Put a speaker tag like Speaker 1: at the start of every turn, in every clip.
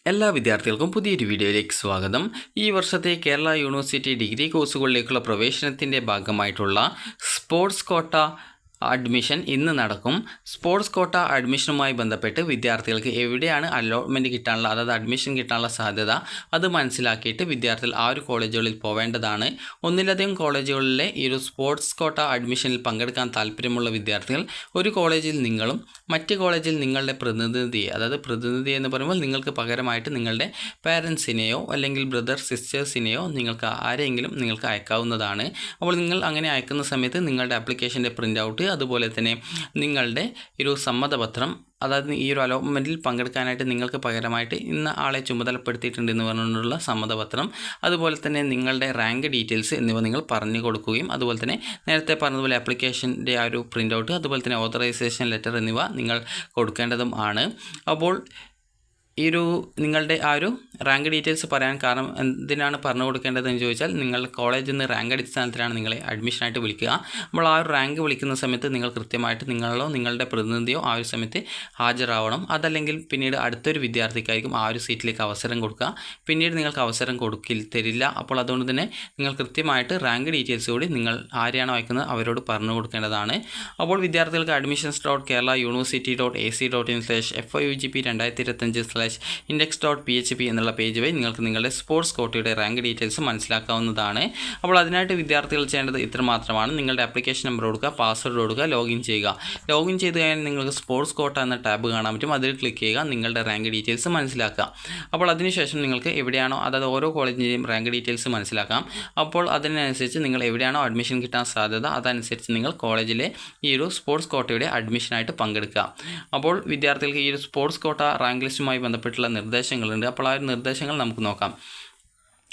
Speaker 1: എല്ലാ വിദ്യാർത്ഥികൾക്കും പുതിയൊരു വീഡിയോയിലേക്ക് സ്വാഗതം. ഈ വർഷത്തെ കേരള യൂണിവേഴ്സിറ്റി ഡിഗ്രി കോഴ്സുകളിലേക്കുള്ള പ്രവേശനത്തിൻ്റെ ഭാഗമായിട്ടുള്ള സ്പോർട്സ് കോട്ട അഡ്മിഷൻ ഇന്ന് നടക്കും. സ്പോർട്സ് കോട്ട അഡ്മിഷനുമായി ബന്ധപ്പെട്ട് വിദ്യാർത്ഥികൾക്ക് എവിടെയാണ് അലോട്ട്മെൻറ്റ് കിട്ടാനുള്ള, അതായത് അഡ്മിഷൻ കിട്ടാനുള്ള സാധ്യത, അത് മനസ്സിലാക്കിയിട്ട് വിദ്യാർത്ഥികൾ ആ ഒരു കോളേജുകളിൽ പോവേണ്ടതാണ്. ഒന്നിലധികം കോളേജുകളിലെ ഈ ഒരു സ്പോർട്സ് കോട്ട അഡ്മിഷനിൽ പങ്കെടുക്കാൻ താല്പര്യമുള്ള വിദ്യാർത്ഥികൾ ഒരു കോളേജിൽ നിങ്ങളും മറ്റ് കോളേജിൽ നിങ്ങളുടെ പ്രതിനിധിയെ, അതായത് പ്രതിനിധി എന്ന് പറയുമ്പോൾ നിങ്ങൾക്ക് പകരമായിട്ട് നിങ്ങളുടെ പാരൻസിനെയോ അല്ലെങ്കിൽ ബ്രദർ സിസ്റ്റേഴ്സിനെയോ നിങ്ങൾക്ക് ആരെങ്കിലും നിങ്ങൾക്ക് അയക്കാവുന്നതാണ്. അപ്പോൾ നിങ്ങൾ അങ്ങനെ അയക്കുന്ന സമയത്ത് നിങ്ങളുടെ ആപ്ലിക്കേഷൻ്റെ പ്രിൻ്റ് ഔട്ട്, അതുപോലെ തന്നെ നിങ്ങളുടെ ഒരു സമ്മതപത്രം, അതായത് ഈ ഒരു അലോട്ട്മെൻറ്റിൽ പങ്കെടുക്കാനായിട്ട് നിങ്ങൾക്ക് പകരമായിട്ട് ഇന്ന ആളെ ചുമതലപ്പെടുത്തിയിട്ടുണ്ട് എന്ന് പറഞ്ഞുകൊണ്ടുള്ള സമ്മതപത്രം, അതുപോലെ തന്നെ നിങ്ങളുടെ റാങ്ക് ഡീറ്റെയിൽസ് എന്നിവ നിങ്ങൾ പറഞ്ഞു കൊടുക്കുകയും, അതുപോലെ തന്നെ നേരത്തെ പറഞ്ഞതുപോലെ ആപ്ലിക്കേഷൻ്റെ ആ ഒരു പ്രിൻ്റ് ഔട്ട്, അതുപോലെ തന്നെ ഓതറൈസേഷൻ ലെറ്റർ എന്നിവ നിങ്ങൾ കൊടുക്കേണ്ടതും ആണ്. അപ്പോൾ ഈ ഒരു നിങ്ങളുടെ ആ ഒരു റാങ്ക് ഡീറ്റെയിൽസ് പറയാൻ കാരണം എന്തിനാണ് പറഞ്ഞു കൊടുക്കേണ്ടതെന്ന് ചോദിച്ചാൽ, നിങ്ങൾ കോളേജിൽ നിന്ന് റാങ്ക് അടിസ്ഥാനത്തിലാണ് നിങ്ങളെ അഡ്മിഷനായിട്ട് വിളിക്കുക. അപ്പോൾ ആ ഒരു റാങ്ക് വിളിക്കുന്ന സമയത്ത് നിങ്ങൾ കൃത്യമായിട്ട് നിങ്ങളോ നിങ്ങളുടെ പ്രതിനിധിയോ ആ ഒരു സമയത്ത് ഹാജരാവണം. അതല്ലെങ്കിൽ പിന്നീട് അടുത്തൊരു വിദ്യാർത്ഥിക്കായിരിക്കും ആ ഒരു സീറ്റിലേക്ക് അവസരം കൊടുക്കുക, പിന്നീട് നിങ്ങൾക്ക് അവസരം തരില്ല. അപ്പോൾ അതുകൊണ്ട് തന്നെ നിങ്ങൾ കൃത്യമായിട്ട് റാങ്ക് ഡീറ്റെയിൽസ് കൂടി നിങ്ങൾ ആരെയാണോ അയക്കുന്നത് അവരോട് പറഞ്ഞു കൊടുക്കേണ്ടതാണ്. അപ്പോൾ വിദ്യാർത്ഥികൾക്ക് admissions.keralauniversity.ac.in/FIUGP 2025/index.php എന്നുള്ള പേജ് വഴി നിങ്ങൾക്ക് നിങ്ങളുടെ സ്പോർട്സ് കോട്ടയുടെ റാങ്ക് ഡീറ്റെയിൽസ് മനസ്സിലാക്കാവുന്നതാണ്. അപ്പോൾ അതിനായിട്ട് വിദ്യാർത്ഥികൾ ചെയ്യേണ്ടത് ഇത്രമാത്രമാണ്. നിങ്ങളുടെ ആപ്ലിക്കേഷൻ നമ്പർ കൊടുക്കുക, പാസ്വേഡ് കൊടുക്കുക, ലോഗിൻ ചെയ്യുക. ലോഗിൻ ചെയ്ത് കഴിഞ്ഞാൽ നിങ്ങൾക്ക് സ്പോർട്സ് കോട്ട എന്ന ടാബ് കാണാൻ പറ്റും. അതിൽ ക്ലിക്ക് ചെയ്യുക, നിങ്ങളുടെ റാങ്ക് ഡീറ്റെയിൽസ് മനസ്സിലാക്കുക. അപ്പോൾ അതിനുശേഷം നിങ്ങൾക്ക് എവിടെയാണോ, അതായത് ഓരോ കോളേജിൻ്റെയും റാങ്ക് ഡീറ്റെയിൽസ് മനസ്സിലാക്കാം. അപ്പോൾ അതിനനുസരിച്ച് നിങ്ങൾ എവിടെയാണോ അഡ്മിഷൻ കിട്ടാൻ സാധ്യത, അതനുസരിച്ച് നിങ്ങൾ കോളേജിലെ ഈ ഒരു സ്പോർട്സ് കോട്ടയുടെ അഡ്മിഷനായിട്ട് പങ്കെടുക്കുക. അപ്പോൾ വിദ്യാർത്ഥികൾക്ക് ഈ ഒരു സ്പോർട്സ് കോട്ട റാങ്ക് ലിസ്റ്റുമായി ബന്ധപ്പെട്ടുള്ള നിർദ്ദേശങ്ങളുണ്ട്. അപ്പോൾ ആ ഒരു നിർദ്ദേശങ്ങൾ നമുക്ക് നോക്കാം.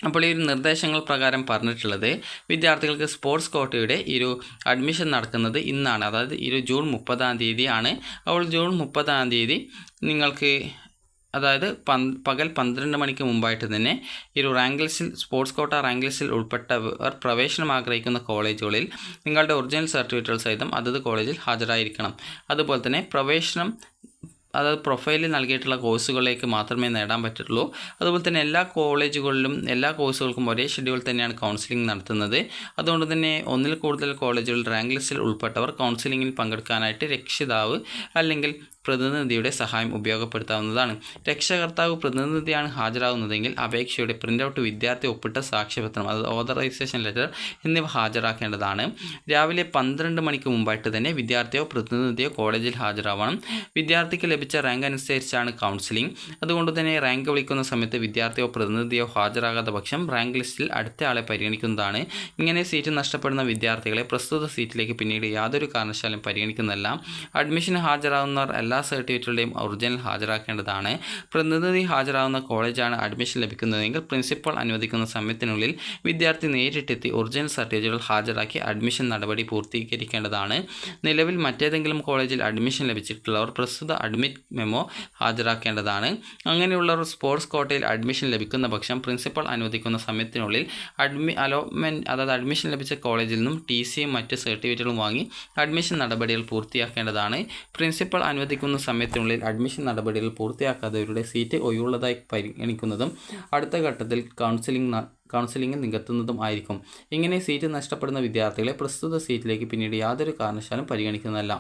Speaker 1: അപ്പോൾ ഈ ഒരു നിർദ്ദേശങ്ങൾ പ്രകാരം പറഞ്ഞിട്ടുള്ളത്, വിദ്യാർത്ഥികൾക്ക് സ്പോർട്സ് കോട്ടയുടെ ഈ ഒരു അഡ്മിഷൻ നടക്കുന്നത് ഇന്നാണ്, അതായത് ഈ ഒരു ജൂൺ 30 ആണ്. അപ്പോൾ ജൂൺ 30 നിങ്ങൾക്ക്, അതായത് പകൽ 12 മണിക്ക് മുമ്പായിട്ട് തന്നെ ഈ ഒരു റാങ്ക് ലിസ്റ്റിൽ, സ്പോർട്സ് കോട്ട റാങ്ക് ലിസ്റ്റിൽ ഉൾപ്പെട്ടവർ പ്രവേശനം ആഗ്രഹിക്കുന്ന കോളേജുകളിൽ നിങ്ങളുടെ ഒറിജിനൽ സർട്ടിഫിക്കറ്റുകൾ സഹിതം അതത് കോളേജിൽ ഹാജരായിരിക്കണം. അതുപോലെ തന്നെ പ്രവേശനം, അതായത് പ്രൊഫൈലിൽ നൽകിയിട്ടുള്ള കോഴ്സുകളിലേക്ക് മാത്രമേ നേടാൻ പറ്റുള്ളൂ. അതുപോലെ തന്നെ എല്ലാ കോളേജുകളിലും എല്ലാ കോഴ്സുകൾക്കും ഒരേ ഷെഡ്യൂൾ തന്നെയാണ് കൗൺസിലിംഗ് നടത്തുന്നത്. അതുകൊണ്ട് തന്നെ ഒന്നിൽ കൂടുതൽ കോളേജുകളിൽ റാങ്ക് ലിസ്റ്റിൽ ഉൾപ്പെട്ടവർ കൗൺസിലിംഗിൽ പങ്കെടുക്കാനായിട്ട് രക്ഷിതാവ് അല്ലെങ്കിൽ പ്രതിനിധിയുടെ സഹായം ഉപയോഗപ്പെടുത്താവുന്നതാണ്. രക്ഷകർത്താവ് പ്രതിനിധിയാണ് ഹാജരാകുന്നതെങ്കിൽ അപേക്ഷയുടെ പ്രിൻ്റ് വിദ്യാർത്ഥി ഒപ്പിട്ട സാക്ഷ്യപത്രം, അതായത് ഓതറൈസേഷൻ ലെറ്റർ എന്നിവ ഹാജരാക്കേണ്ടതാണ്. രാവിലെ 12 മണിക്ക് മുമ്പായിട്ട് തന്നെ വിദ്യാർത്ഥിയോ പ്രതിനിധിയോ കോളേജിൽ ഹാജരാവണം. വിദ്യാർത്ഥിക്ക് ലഭിച്ച റാങ്ക് അനുസരിച്ചാണ് കൗൺസിലിംഗ്. അതുകൊണ്ട് തന്നെ റാങ്ക് വിളിക്കുന്ന സമയത്ത് വിദ്യാർത്ഥിയോ പ്രതിനിധിയോ ഹാജരാകാത്ത പക്ഷം റാങ്ക് ലിസ്റ്റിൽ അടുത്ത ആളെ പരിഗണിക്കുന്നതാണ്. ഇങ്ങനെ സീറ്റ് നഷ്ടപ്പെടുന്ന വിദ്യാർത്ഥികളെ പ്രസ്തുത സീറ്റിലേക്ക് പിന്നീട് യാതൊരു കാരണവശാലും പരിഗണിക്കുന്നതല്ല. അഡ്മിഷന് ഹാജരാകുന്നവർ എല്ലാ സർട്ടിഫിക്കറ്റുകളുടെയും ഒറിജിനൽ ഹാജരാക്കേണ്ടതാണ്. പ്രതിനിധി ഹാജരാകുന്ന കോളേജാണ് അഡ്മിഷൻ ലഭിക്കുന്നതെങ്കിൽ പ്രിൻസിപ്പൽ അനുവദിക്കുന്ന സമയത്തിനുള്ളിൽ വിദ്യാർത്ഥി നേരിട്ടെത്തി ഒറിജിനൽ സർട്ടിഫിക്കറ്റുകൾ ഹാജരാക്കി അഡ്മിഷൻ നടപടി പൂർത്തീകരിക്കേണ്ടതാണ്. നിലവിൽ മറ്റേതെങ്കിലും കോളേജിൽ അഡ്മിഷൻ ലഭിച്ചിട്ടുള്ളവർ പ്രസ്തുത അഡ്മിറ്റ് മെമ്മോ ഹാജരാക്കേണ്ടതാണ്. അങ്ങനെയുള്ളവർ സ്പോർട്സ് കോട്ടയിൽ അഡ്മിഷൻ ലഭിക്കുന്ന പക്ഷം പ്രിൻസിപ്പൽ അനുവദിക്കുന്ന സമയത്തിനുള്ളിൽ അലോട്ട്മെൻറ്റ്, അതായത് അഡ്മിഷൻ ലഭിച്ച കോളേജിൽ നിന്നും TCയും മറ്റ് സർട്ടിഫിക്കറ്റുകളും വാങ്ങി അഡ്മിഷൻ നടപടികൾ പൂർത്തിയാക്കേണ്ടതാണ്. പ്രിൻസിപ്പൽ അനുവദിക്കുന്ന സമയത്തിനുള്ളിൽ അഡ്മിഷൻ നടപടികൾ പൂർത്തിയാക്കാത്തവരുടെ സീറ്റ് ഒഴിവുള്ളതായി പരിഗണിക്കുന്നതും അടുത്ത ഘട്ടത്തിൽ കൗൺസിലിംഗ് നികത്തുന്നതും ആയിരിക്കും. ഇങ്ങനെ സീറ്റ് നഷ്ടപ്പെടുന്ന വിദ്യാർത്ഥികളെ പ്രസ്തുത സീറ്റിലേക്ക് പിന്നീട് യാതൊരു കാരണവശാലും പരിഗണിക്കുന്നതല്ല.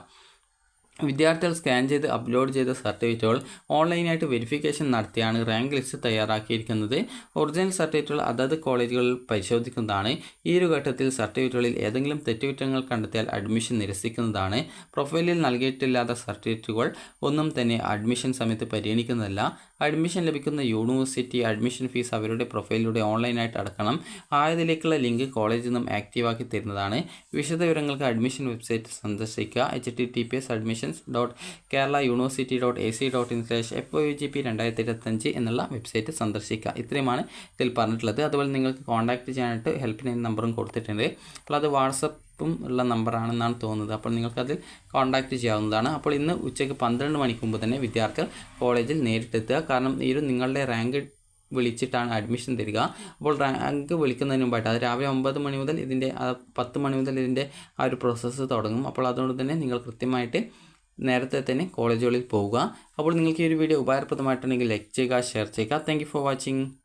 Speaker 1: വിദ്യാർത്ഥികൾ സ്കാൻ ചെയ്ത് അപ്ലോഡ് ചെയ്ത സർട്ടിഫിക്കറ്റുകൾ ഓൺലൈനായിട്ട് വെരിഫിക്കേഷൻ നടത്തിയാണ് റാങ്ക് ലിസ്റ്റ് തയ്യാറാക്കിയിരിക്കുന്നത്. ഒറിജിനൽ സർട്ടിഫിക്കറ്റുകൾ അതത് കോളേജുകളിൽ പരിശോധിക്കുന്നതാണ്. ഈ ഒരു ഘട്ടത്തിൽ സർട്ടിഫിക്കറ്റുകളിൽ ഏതെങ്കിലും തെറ്റുകുറ്റങ്ങൾ കണ്ടെത്തിയാൽ അഡ്മിഷൻ നിരസിക്കുന്നതാണ്. പ്രൊഫൈലിൽ നൽകിയിട്ടില്ലാത്ത സർട്ടിഫിക്കറ്റുകൾ ഒന്നും തന്നെ അഡ്മിഷൻ സമയത്ത് പരിഗണിക്കുന്നതല്ല. അഡ്മിഷൻ ലഭിക്കുന്ന യൂണിവേഴ്സിറ്റി അഡ്മിഷൻ ഫീസ് അവരുടെ പ്രൊഫൈലിലൂടെ ഓൺലൈനായിട്ട് അടക്കണം. ആയതിലേക്കുള്ള ലിങ്ക് കോളേജിൽ നിന്നും ആക്റ്റീവാക്കി തരുന്നതാണ്. വിശദവിവരങ്ങൾക്ക് അഡ്മിഷൻ വെബ്സൈറ്റ് സന്ദർശിക്കുക. https://keralauniversity.ac.in/FIUGP 2025 എന്നുള്ള വെബ്സൈറ്റ് സന്ദർശിക്കുക. ഇത്രയുമാണ് ഇതിൽ പറഞ്ഞിട്ടുള്ളത്. അതുപോലെ നിങ്ങൾക്ക് കോൺടാക്റ്റ് ചെയ്യാനായിട്ട് ഹെൽപ്പ് ലൈൻ നമ്പറും കൊടുത്തിട്ടുണ്ട്. അപ്പോൾ അത് വാട്സപ്പും ഉള്ള നമ്പറാണെന്നാണ് തോന്നുന്നത്. അപ്പോൾ നിങ്ങൾക്കതിൽ കോൺടാക്റ്റ് ചെയ്യാവുന്നതാണ്. അപ്പോൾ ഇന്ന് ഉച്ചയ്ക്ക് 12 മണിക്ക് മുമ്പ് തന്നെ വിദ്യാർത്ഥികൾ കോളേജിൽ നേരിട്ടെത്തുക. കാരണം ഈ ഒരു നിങ്ങളുടെ റാങ്ക് വിളിച്ചിട്ടാണ് അഡ്മിഷൻ തരിക. അപ്പോൾ റാങ്ക് വിളിക്കുന്നതിന് മുമ്പായിട്ട്, അത് രാവിലെ 9 മണി മുതൽ ഇതിൻ്റെ 10 മണി മുതൽ ഇതിൻ്റെ ആ ഒരു പ്രോസസ്സ് തുടങ്ങും. അപ്പോൾ അതുകൊണ്ട് തന്നെ നിങ്ങൾ കൃത്യമായിട്ട് നേരത്തെ തന്നെ കോളേജുകളിൽ പോവുക. അപ്പോൾ നിങ്ങൾക്ക് ഈ ഒരു വീഡിയോ ഉപകാരപ്രദമായിട്ടുണ്ടെങ്കിൽ ലൈക്ക് ചെയ്യുക, ഷെയർ ചെയ്യുക. Thank you for watching.